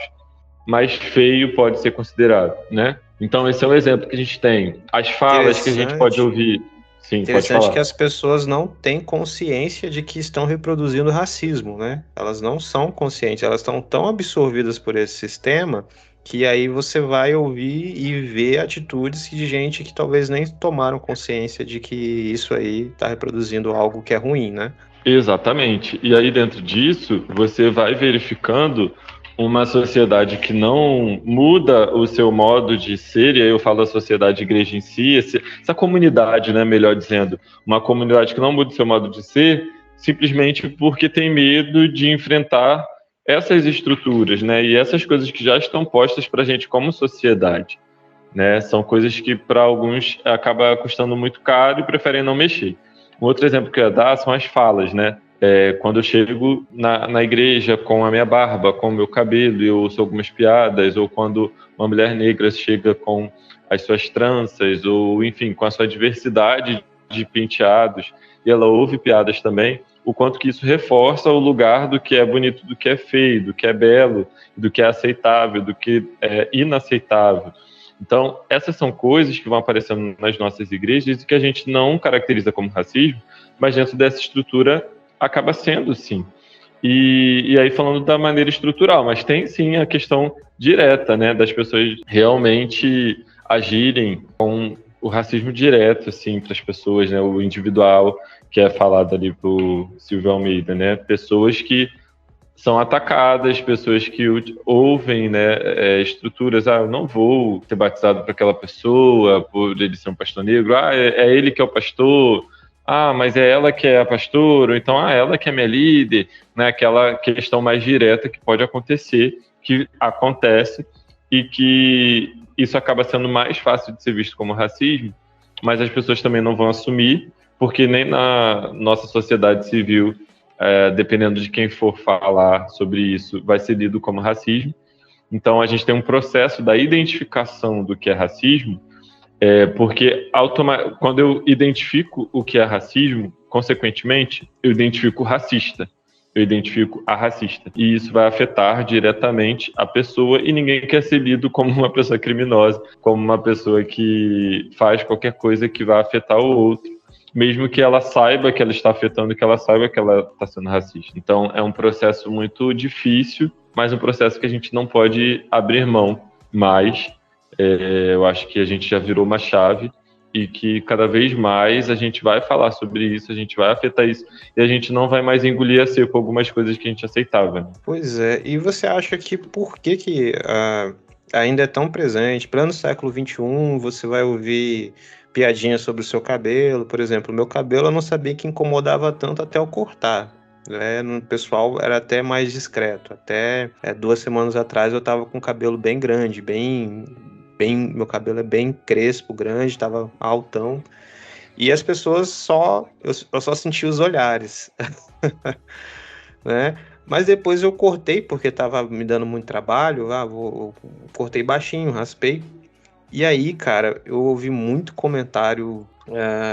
Speaker 3: mais feio pode ser considerado, né? Então esse é um exemplo que a gente tem. As falas que a gente pode ouvir. Sim, pode falar.
Speaker 2: Interessante que as pessoas não têm consciência de que estão reproduzindo racismo, né? Elas não são conscientes, elas estão tão absorvidas por esse sistema que aí você vai ouvir e ver atitudes de gente que talvez nem tomaram consciência de que isso aí está reproduzindo algo que é ruim, né?
Speaker 3: Exatamente. E aí dentro disso, você vai verificando uma sociedade que não muda o seu modo de ser, e aí eu falo da sociedade igreja em si, essa comunidade, né, melhor dizendo, uma comunidade que não muda o seu modo de ser, simplesmente porque tem medo de enfrentar essas estruturas, né, e essas coisas que já estão postas para a gente como sociedade, né, são coisas que para alguns acaba custando muito caro e preferem não mexer. Um outro exemplo que eu ia dar são as falas, né? Quando eu chego na igreja com a minha barba, com o meu cabelo, e eu ouço algumas piadas, ou quando uma mulher negra chega com as suas tranças, ou enfim, com a sua diversidade de penteados, e ela ouve piadas também, o quanto que isso reforça o lugar do que é bonito, do que é feio, do que é belo, do que é aceitável, do que é inaceitável. Então, essas são coisas que vão aparecendo nas nossas igrejas e que a gente não caracteriza como racismo, mas dentro dessa estrutura acaba sendo, sim. E aí falando da maneira estrutural, mas tem sim a questão direta, né, das pessoas realmente agirem com o racismo direto, assim, para as pessoas, né, o individual, que é falado ali por Silvio Almeida, né, pessoas que são atacadas, pessoas que ouvem, né, estruturas, eu não vou ser batizado por aquela pessoa, por ele ser um pastor negro, é ele que é o pastor, mas é ela que é a pastora, ou então, ela que é minha líder, né, aquela questão mais direta que pode acontecer, que acontece, e que isso acaba sendo mais fácil de ser visto como racismo, mas as pessoas também não vão assumir, porque nem na nossa sociedade civil, dependendo de quem for falar sobre isso, vai ser lido como racismo. Então, a gente tem um processo da identificação do que é racismo, porque quando eu identifico o que é racismo, consequentemente, eu identifico o racista, eu identifico a racista. E isso vai afetar diretamente a pessoa, e ninguém quer ser lido como uma pessoa criminosa, como uma pessoa que faz qualquer coisa que vai afetar o outro, mesmo que ela saiba que ela está afetando, que ela saiba que ela está sendo racista. Então, é um processo muito difícil, mas um processo que a gente não pode abrir mão. Mas eu acho que a gente já virou uma chave e que cada vez mais a gente vai falar sobre isso, a gente vai afetar isso, e a gente não vai mais engolir a seco algumas coisas que a gente aceitava. Né?
Speaker 2: Pois é, e você acha que por que ainda é tão presente? Plano século XXI, você vai ouvir piadinha sobre o seu cabelo, por exemplo, o meu cabelo eu não sabia que incomodava tanto até eu cortar, né? O pessoal era até mais discreto, até 2 semanas atrás eu tava com o cabelo bem grande, meu cabelo é bem crespo, grande, tava altão, e as pessoas eu só senti os olhares, né? Mas depois eu cortei, porque tava me dando muito trabalho, cortei baixinho, raspei. E aí, cara, eu ouvi muito comentário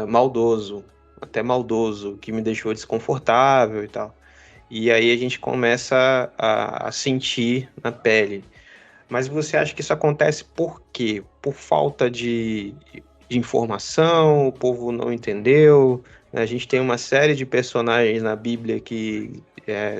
Speaker 2: maldoso, até maldoso, que me deixou desconfortável e tal. E aí a gente começa a sentir na pele. Mas você acha que isso acontece por quê? Por falta de de informação, o povo não entendeu. A gente tem uma série de personagens na Bíblia que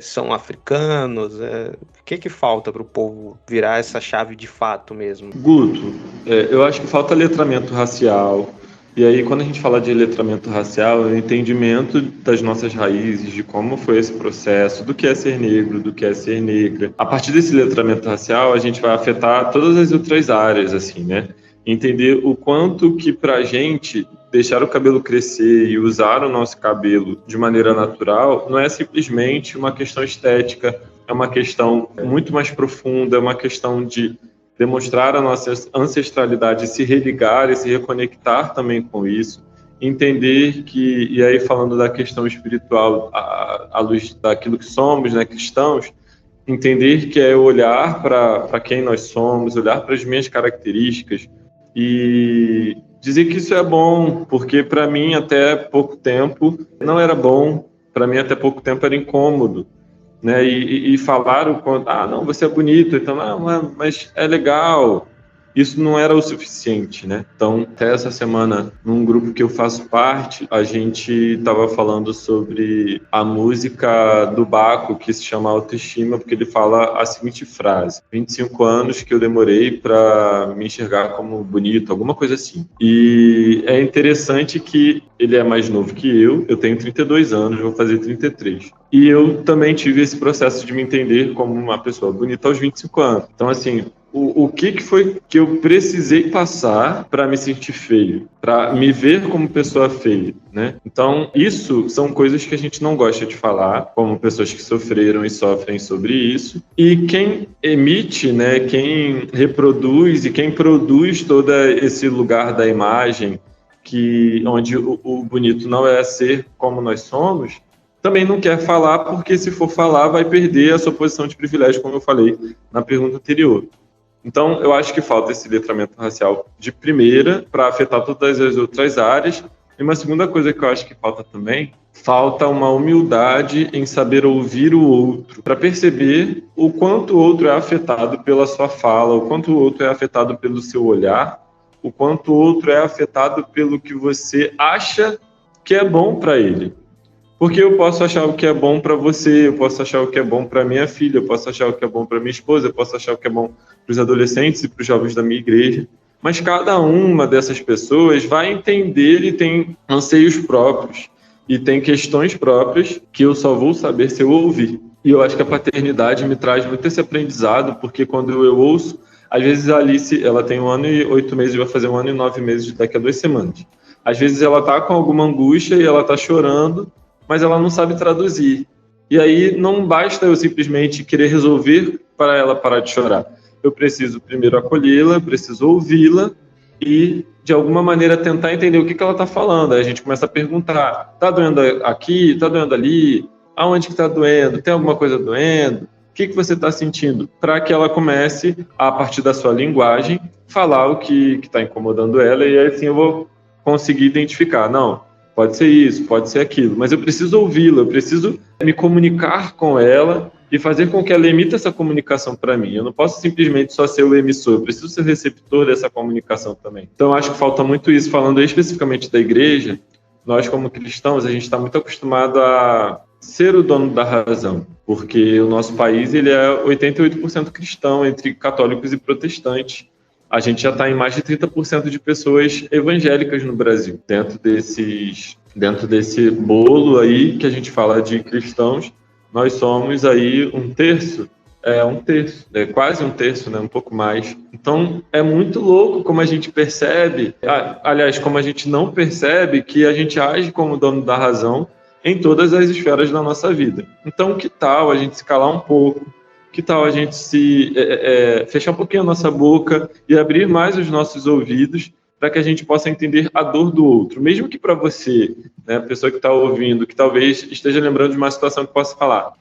Speaker 2: são africanos. O que falta para o povo virar essa chave de fato mesmo?
Speaker 3: Guto, eu acho que falta letramento racial. E aí, quando a gente fala de letramento racial, é o entendimento das nossas raízes, de como foi esse processo, do que é ser negro, do que é ser negra. A partir desse letramento racial, a gente vai afetar todas as outras áreas, assim, né? Entender o quanto que pra gente deixar o cabelo crescer e usar o nosso cabelo de maneira natural não é simplesmente uma questão estética, é uma questão muito mais profunda, é uma questão de demonstrar a nossa ancestralidade, se religar e se reconectar também com isso, entender que, e aí falando da questão espiritual à luz daquilo que somos, né, cristãos, entender que é olhar para quem nós somos, olhar para as minhas características e dizer que isso é bom, porque para mim até pouco tempo não era bom, para mim até pouco tempo era incômodo, né? E falaram quando, não, você é bonito, então, mas é legal. Isso não era o suficiente, né? Então, até essa semana, num grupo que eu faço parte, a gente estava falando sobre a música do Baco, que se chama Autoestima, porque ele fala a seguinte frase: 25 anos que eu demorei para me enxergar como bonito, alguma coisa assim. E é interessante que ele é mais novo que eu tenho 32 anos, vou fazer 33. E eu também tive esse processo de me entender como uma pessoa bonita aos 25 anos. Então, assim, o que foi que eu precisei passar para me sentir feio, para me ver como pessoa feia, né? Então, isso são coisas que a gente não gosta de falar, como pessoas que sofreram e sofrem sobre isso. E quem emite, né, quem reproduz e quem produz todo esse lugar da imagem, onde o bonito não é ser como nós somos, também não quer falar, porque se for falar vai perder a sua posição de privilégio, como eu falei na pergunta anterior. Então, eu acho que falta esse letramento racial de primeira para afetar todas as outras áreas. E uma segunda coisa que eu acho que falta também, falta uma humildade em saber ouvir o outro, para perceber o quanto o outro é afetado pela sua fala, o quanto o outro é afetado pelo seu olhar, o quanto o outro é afetado pelo que você acha que é bom para ele. Porque eu posso achar o que é bom para você, eu posso achar o que é bom para minha filha, eu posso achar o que é bom para minha esposa, eu posso achar o que é bom para os adolescentes e para os jovens da minha igreja. Mas cada uma dessas pessoas vai entender e tem anseios próprios e tem questões próprias que eu só vou saber se eu ouvir. E eu acho que a paternidade me traz muito esse aprendizado, porque quando eu ouço, às vezes a Alice, ela tem 1 ano e 8 meses, vai fazer 1 ano e 9 meses daqui a 2 semanas. Às vezes ela está com alguma angústia e ela está chorando, mas ela não sabe traduzir. E aí não basta eu simplesmente querer resolver para ela parar de chorar. Eu preciso primeiro acolhê-la, preciso ouvi-la e, de alguma maneira, tentar entender o que ela está falando. Aí a gente começa a perguntar, está doendo aqui, está doendo ali? Aonde que está doendo? Tem alguma coisa doendo? O que você está sentindo? Para que ela comece, a partir da sua linguagem, falar o que está incomodando ela, e aí assim eu vou conseguir identificar. Não, pode ser isso, pode ser aquilo, mas eu preciso ouvi-la, eu preciso me comunicar com ela e fazer com que ela emita essa comunicação para mim. Eu não posso simplesmente só ser o emissor, eu preciso ser o receptor dessa comunicação também. Então, acho que falta muito isso. Falando especificamente da igreja, nós como cristãos, a gente está muito acostumado a ser o dono da razão, porque o nosso país ele é 88% cristão, entre católicos e protestantes. A gente já está em mais de 30% de pessoas evangélicas no Brasil. Dentro desse bolo aí que a gente fala de cristãos, nós somos aí um terço, quase um terço, né, um pouco mais. Então, é muito louco como a gente percebe, aliás, como a gente não percebe que a gente age como dono da razão em todas as esferas da nossa vida. Então, que tal a gente se calar um pouco? Que tal a gente se fechar um pouquinho a nossa boca e abrir mais os nossos ouvidos para que a gente possa entender a dor do outro? Mesmo que para você, né, a pessoa que está ouvindo, que talvez esteja lembrando de uma situação que possa falar,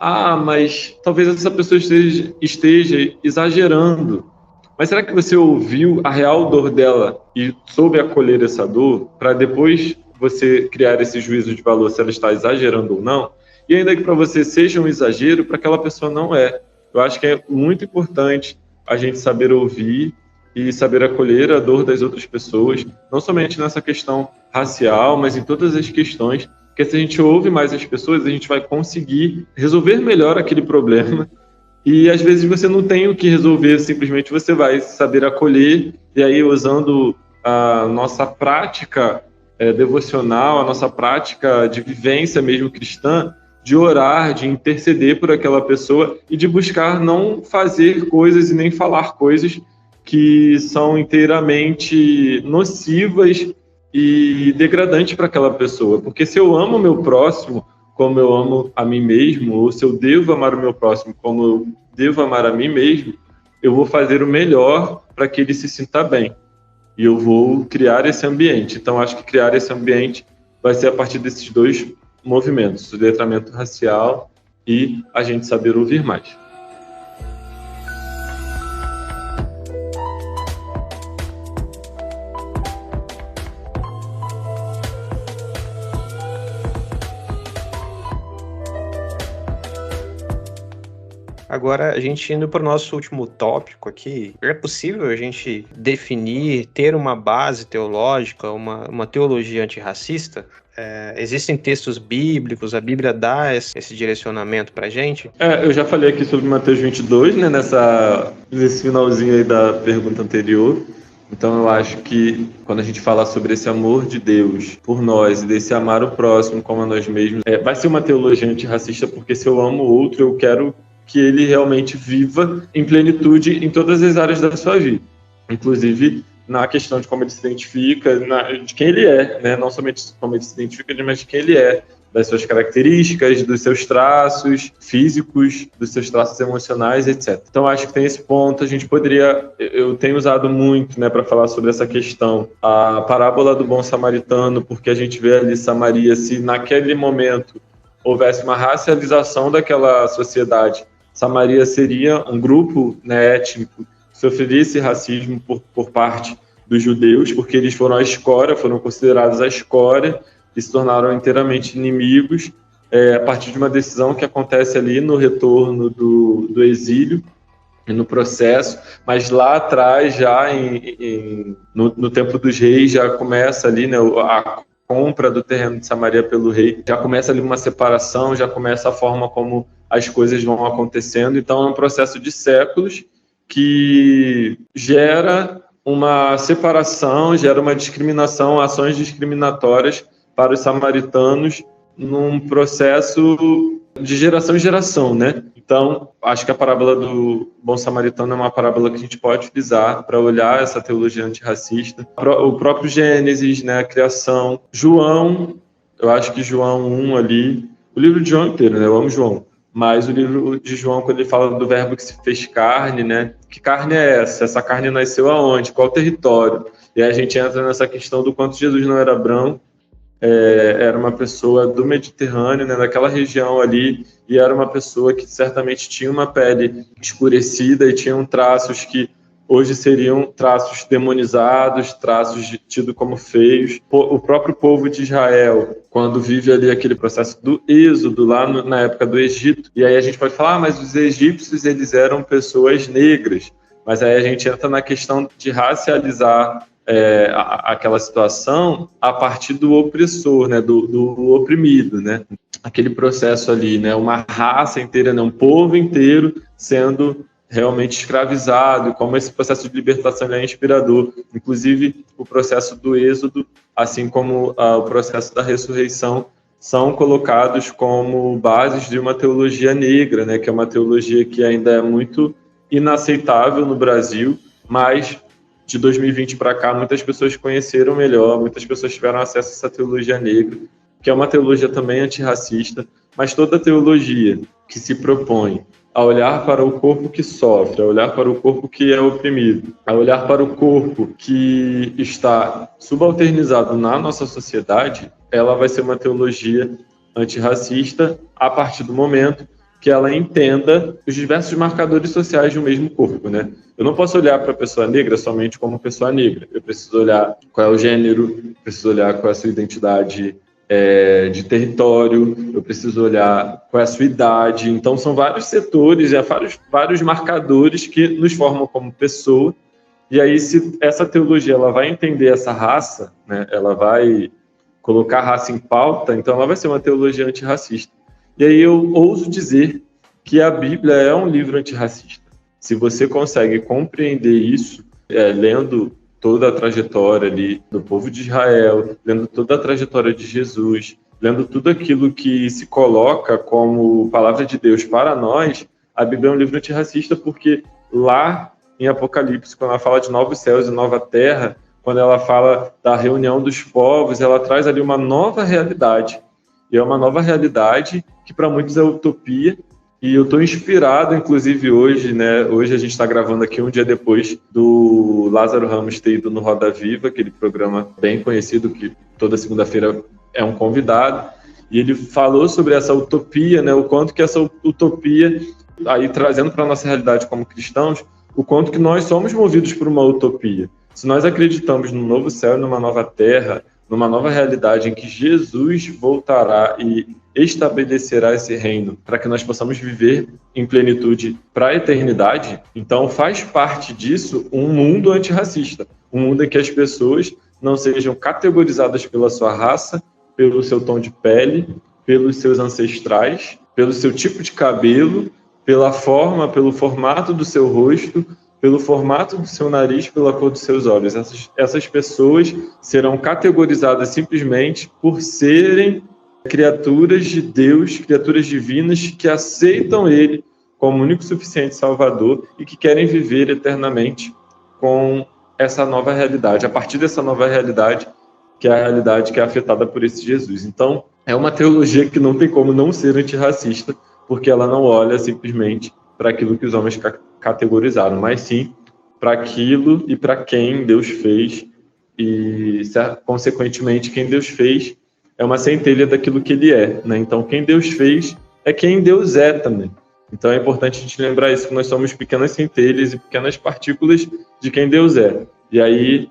Speaker 3: mas talvez essa pessoa esteja exagerando. Mas será que você ouviu a real dor dela e soube acolher essa dor para depois você criar esse juízo de valor se ela está exagerando ou não? E ainda que para você seja um exagero, para aquela pessoa não é. Eu acho que é muito importante a gente saber ouvir, e saber acolher a dor das outras pessoas, não somente nessa questão racial, mas em todas as questões, porque se a gente ouve mais as pessoas, a gente vai conseguir resolver melhor aquele problema. E às vezes você não tem o que resolver, simplesmente você vai saber acolher, e aí usando a nossa prática devocional, a nossa prática de vivência mesmo cristã, de orar, de interceder por aquela pessoa e de buscar não fazer coisas e nem falar coisas que são inteiramente nocivas e degradantes para aquela pessoa. Porque se eu amo o meu próximo como eu amo a mim mesmo, ou se eu devo amar o meu próximo como eu devo amar a mim mesmo, eu vou fazer o melhor para que ele se sinta bem. E eu vou criar esse ambiente. Então, acho que criar esse ambiente vai ser a partir desses dois movimentos, o letramento racial e a gente saber ouvir mais.
Speaker 2: Agora, a gente indo para o nosso último tópico aqui, é possível a gente definir, ter uma base teológica, uma teologia antirracista? Existem textos bíblicos, a Bíblia dá esse direcionamento para a gente?
Speaker 3: Eu já falei aqui sobre Mateus 22, né, nesse finalzinho aí da pergunta anterior. Então eu acho que quando a gente fala sobre esse amor de Deus por nós e desse amar o próximo como a nós mesmos, vai ser uma teologia antirracista, porque se eu amo o outro, eu quero que ele realmente viva em plenitude em todas as áreas da sua vida, inclusive na questão de como ele se identifica, de quem ele é, né? Não somente como ele se identifica, mas de quem ele é, das suas características, dos seus traços físicos, dos seus traços emocionais, etc. Então, acho que tem esse ponto, eu tenho usado muito, né, para falar sobre essa questão, a parábola do bom samaritano, porque a gente vê ali Samaria, se naquele momento houvesse uma racialização daquela sociedade, Samaria seria um grupo, né, étnico que sofreria esse racismo por parte dos judeus, porque eles foram a escória, foram considerados a escória e se tornaram inteiramente inimigos a partir de uma decisão que acontece ali no retorno do exílio e no processo, mas lá atrás, já no tempo dos reis, já começa ali, né, a compra do terreno de Samaria pelo rei, já começa ali uma separação, já começa a forma como as coisas vão acontecendo. Então é um processo de séculos que gera uma separação, gera uma discriminação, ações discriminatórias para os samaritanos num processo de geração em geração, né? Então, acho que a parábola do bom samaritano é uma parábola que a gente pode utilizar para olhar essa teologia antirracista. O próprio Gênesis, né, a criação. João, eu acho que João 1 ali, o livro de João inteiro, né, eu amo João, mas o livro de João, quando ele fala do verbo que se fez carne, né, que carne é essa? Essa carne nasceu aonde? Qual território? E aí a gente entra nessa questão do quanto Jesus não era branco, era uma pessoa do Mediterrâneo, né, daquela região ali, e era uma pessoa que certamente tinha uma pele escurecida e tinham traços que hoje seriam traços demonizados, traços tidos como feios. O próprio povo de Israel, quando vive ali aquele processo do êxodo, lá na época do Egito, e aí a gente pode falar, mas os egípcios, eles eram pessoas negras, mas aí a gente entra na questão de racializar aquela situação a partir do opressor, né, do oprimido, né, aquele processo ali, né, uma raça inteira, né, um povo inteiro sendo realmente escravizado, como esse processo de libertação é inspirador, inclusive o processo do êxodo, assim como o processo da ressurreição, são colocados como bases de uma teologia negra, né, que é uma teologia que ainda é muito inaceitável no Brasil, mas de 2020 para cá, muitas pessoas conheceram melhor, muitas pessoas tiveram acesso a essa teologia negra, que é uma teologia também antirracista, mas toda teologia que se propõe a olhar para o corpo que sofre, a olhar para o corpo que é oprimido, a olhar para o corpo que está subalternizado na nossa sociedade, ela vai ser uma teologia antirracista a partir do momento que ela entenda os diversos marcadores sociais de um mesmo corpo, né? Eu não posso olhar para a pessoa negra somente como pessoa negra. Eu preciso olhar qual é o gênero, preciso olhar qual é a sua identidade de território, eu preciso olhar qual é a sua idade. Então, são vários setores, vários marcadores que nos formam como pessoa E aí, se essa teologia ela vai entender essa raça, né, ela vai colocar a raça em pauta, então ela vai ser uma teologia antirracista. E aí eu ouso dizer que a Bíblia é um livro antirracista. Se você consegue compreender isso, lendo toda a trajetória ali do povo de Israel, lendo toda a trajetória de Jesus, lendo tudo aquilo que se coloca como palavra de Deus para nós, a Bíblia é um livro antirracista porque lá em Apocalipse, quando ela fala de novos céus e nova terra, quando ela fala da reunião dos povos, ela traz ali uma nova realidade. E é uma nova realidade que para muitos é utopia. E eu estou inspirado, inclusive hoje, né? Hoje a gente está gravando aqui um dia depois do Lázaro Ramos ter ido no Roda Viva, aquele programa bem conhecido que toda segunda-feira é um convidado. E ele falou sobre essa utopia, né? O quanto que essa utopia, aí trazendo para a nossa realidade como cristãos, o quanto que nós somos movidos por uma utopia. Se nós acreditamos num novo céu e numa nova terra, numa nova realidade em que Jesus voltará e estabelecerá esse reino para que nós possamos viver em plenitude para a eternidade, então faz parte disso um mundo antirracista, um mundo em que as pessoas não sejam categorizadas pela sua raça, pelo seu tom de pele, pelos seus ancestrais, pelo seu tipo de cabelo, pela forma, pelo formato do seu rosto, pelo formato do seu nariz, pela cor dos seus olhos. Essas pessoas serão categorizadas simplesmente por serem criaturas de Deus, criaturas divinas que aceitam Ele como único e suficiente Salvador e que querem viver eternamente com essa nova realidade, a partir dessa nova realidade, que é a realidade que é afetada por esse Jesus. Então, é uma teologia que não tem como não ser antirracista, porque ela não olha simplesmente para aquilo que os homens categorizaram, mas sim para aquilo e para quem Deus fez, e consequentemente quem Deus fez é uma centelha daquilo que ele é, né? Então quem Deus fez é quem Deus é também. Então é importante a gente lembrar isso, que nós somos pequenas centelhas e pequenas partículas de quem Deus é. E aí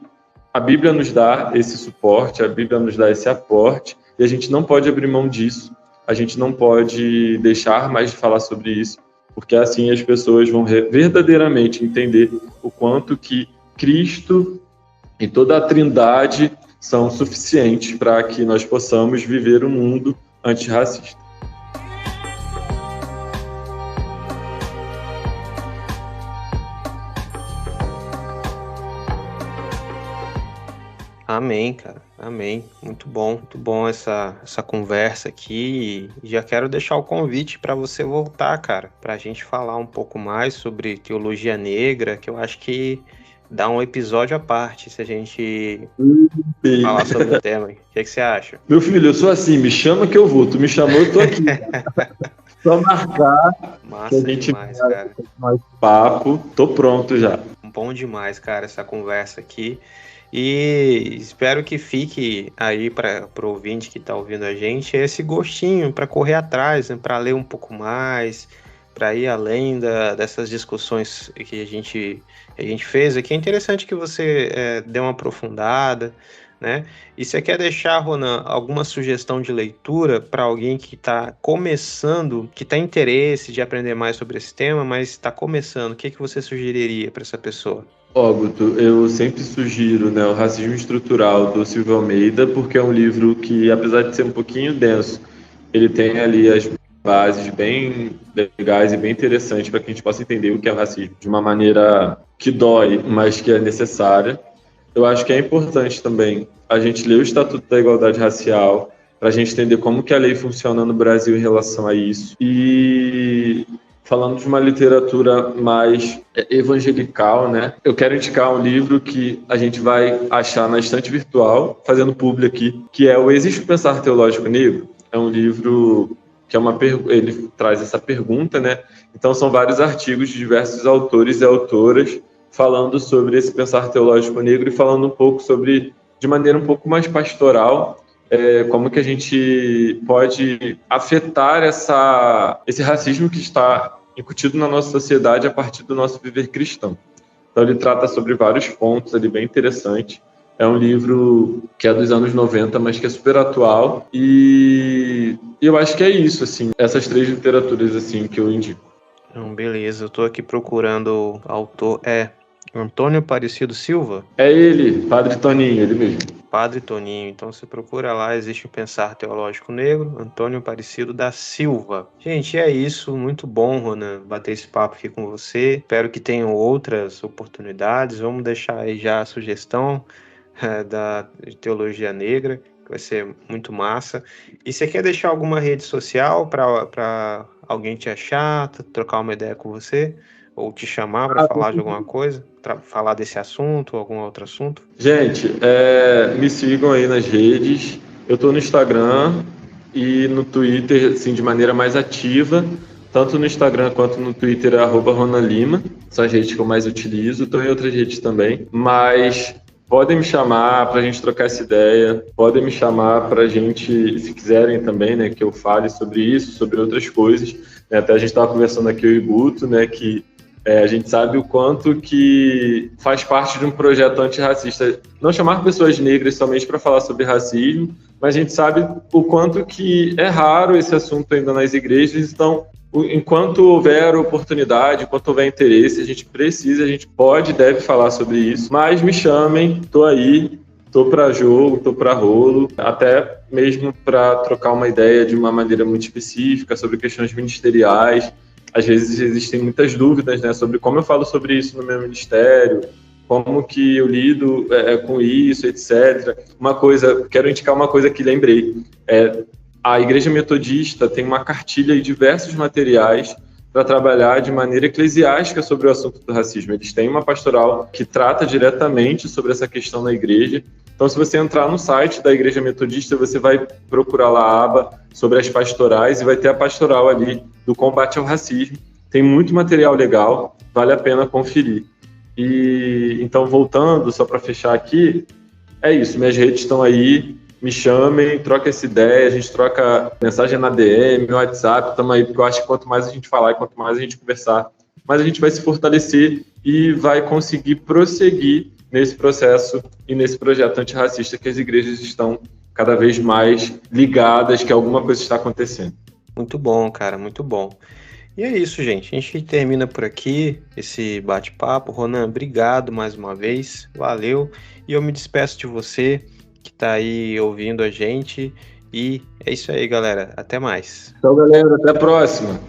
Speaker 3: a Bíblia nos dá esse suporte, a Bíblia nos dá esse aporte, e a gente não pode abrir mão disso, a gente não pode deixar mais de falar sobre isso, porque assim as pessoas vão verdadeiramente entender o quanto que Cristo e toda a Trindade são suficientes para que nós possamos viver um mundo antirracista.
Speaker 2: Amém, cara. Amém. Muito bom essa conversa aqui. E já quero deixar o convite para você voltar, cara, para a gente falar um pouco mais sobre teologia negra, que eu acho que dá um episódio à parte se a gente falar sobre o tema. O que você acha?
Speaker 3: Meu filho, eu sou assim, me chama que eu vou. Tu me chamou, eu tô aqui. Só marcar.
Speaker 2: Massa demais, cara.
Speaker 3: Mais papo, tô pronto já.
Speaker 2: Bom demais, cara, essa conversa aqui. E espero que fique aí para o ouvinte que está ouvindo a gente esse gostinho para correr atrás, né, para ler um pouco mais, para ir além dessas discussões que a gente fez aqui. É interessante que você dê uma aprofundada, né? E você quer deixar, Ronan, alguma sugestão de leitura para alguém que está começando, que tem interesse de aprender mais sobre esse tema, mas está começando? O que você sugeriria para essa pessoa?
Speaker 3: Guto, eu sempre sugiro, né, o Racismo Estrutural, do Silvio Almeida, porque é um livro que, apesar de ser um pouquinho denso, ele tem ali as bases bem legais e bem interessantes para que a gente possa entender o que é o racismo de uma maneira que dói, mas que é necessária. Eu acho que é importante também a gente ler o Estatuto da Igualdade Racial, para a gente entender como que a lei funciona no Brasil em relação a isso. E falando de uma literatura mais evangelical, né? Eu quero indicar um livro que a gente vai achar na estante virtual, fazendo publi aqui, que é o Existe o Pensar Teológico Negro? É um livro que é ele traz essa pergunta, né? Então são vários artigos de diversos autores e autoras falando sobre esse pensar teológico negro e falando um pouco sobre, de maneira um pouco mais pastoral, como que a gente pode afetar esse racismo que está incutido na nossa sociedade a partir do nosso viver cristão. Então ele trata sobre vários pontos ali bem interessantes. É um livro que é dos anos 90, mas que é super atual. E eu acho que é isso, assim, essas três literaturas assim, que eu indico.
Speaker 2: Beleza, eu estou aqui procurando o autor. Antônio Aparecido Silva?
Speaker 3: É ele, Padre Toninho, ele mesmo.
Speaker 2: Padre Toninho. Então você procura lá, existe o Pensar Teológico Negro, Antônio Aparecido da Silva. Gente, é isso. Muito bom, Ronan, bater esse papo aqui com você. Espero que tenham outras oportunidades. Vamos deixar aí já a sugestão da Teologia Negra, que vai ser muito massa. E você quer deixar alguma rede social para alguém te achar, trocar uma ideia com você? Ou te chamar para falar de alguma coisa? Falar desse assunto ou algum outro assunto?
Speaker 3: Gente, me sigam aí nas redes. Eu estou no Instagram e no Twitter, assim, de maneira mais ativa. Tanto no Instagram quanto no Twitter é @ronalima. São as redes que eu mais utilizo. Estou em outras redes também. Mas podem me chamar para a gente trocar essa ideia. Podem me chamar para a gente, se quiserem também, né, que eu fale sobre isso, sobre outras coisas. Até a gente estava conversando aqui, o Iguto, né, que a gente sabe o quanto que faz parte de um projeto antirracista não chamar pessoas negras somente para falar sobre racismo, mas a gente sabe o quanto que é raro esse assunto ainda nas igrejas. Então, enquanto houver oportunidade, enquanto houver interesse, a gente pode e deve falar sobre isso. Mas me chamem, estou aí, estou para jogo, estou para rolo, até mesmo para trocar uma ideia de uma maneira muito específica sobre questões ministeriais. Às vezes existem muitas dúvidas, né, sobre como eu falo sobre isso no meu ministério, como que eu lido com isso, etc. Quero indicar uma coisa que lembrei. A Igreja Metodista tem uma cartilha e diversos materiais para trabalhar de maneira eclesiástica sobre o assunto do racismo. Eles têm uma pastoral que trata diretamente sobre essa questão na igreja. Então, se você entrar no site da Igreja Metodista, você vai procurar lá a aba sobre as pastorais e vai ter a pastoral ali do combate ao racismo. Tem muito material legal, vale a pena conferir. E então, voltando, só para fechar aqui, é isso, minhas redes estão aí, me chamem, troca essa ideia, a gente troca mensagem na DM, no WhatsApp, estamos aí, porque eu acho que quanto mais a gente falar e quanto mais a gente conversar, mais a gente vai se fortalecer e vai conseguir prosseguir nesse processo e nesse projeto antirracista que as igrejas estão cada vez mais ligadas, que alguma coisa está acontecendo.
Speaker 2: Muito bom, cara, muito bom. E é isso, gente. A gente termina por aqui esse bate-papo. Ronan, obrigado mais uma vez. Valeu. E eu me despeço de você que está aí ouvindo a gente. E é isso aí, galera. Até mais.
Speaker 3: Então, galera, até a próxima.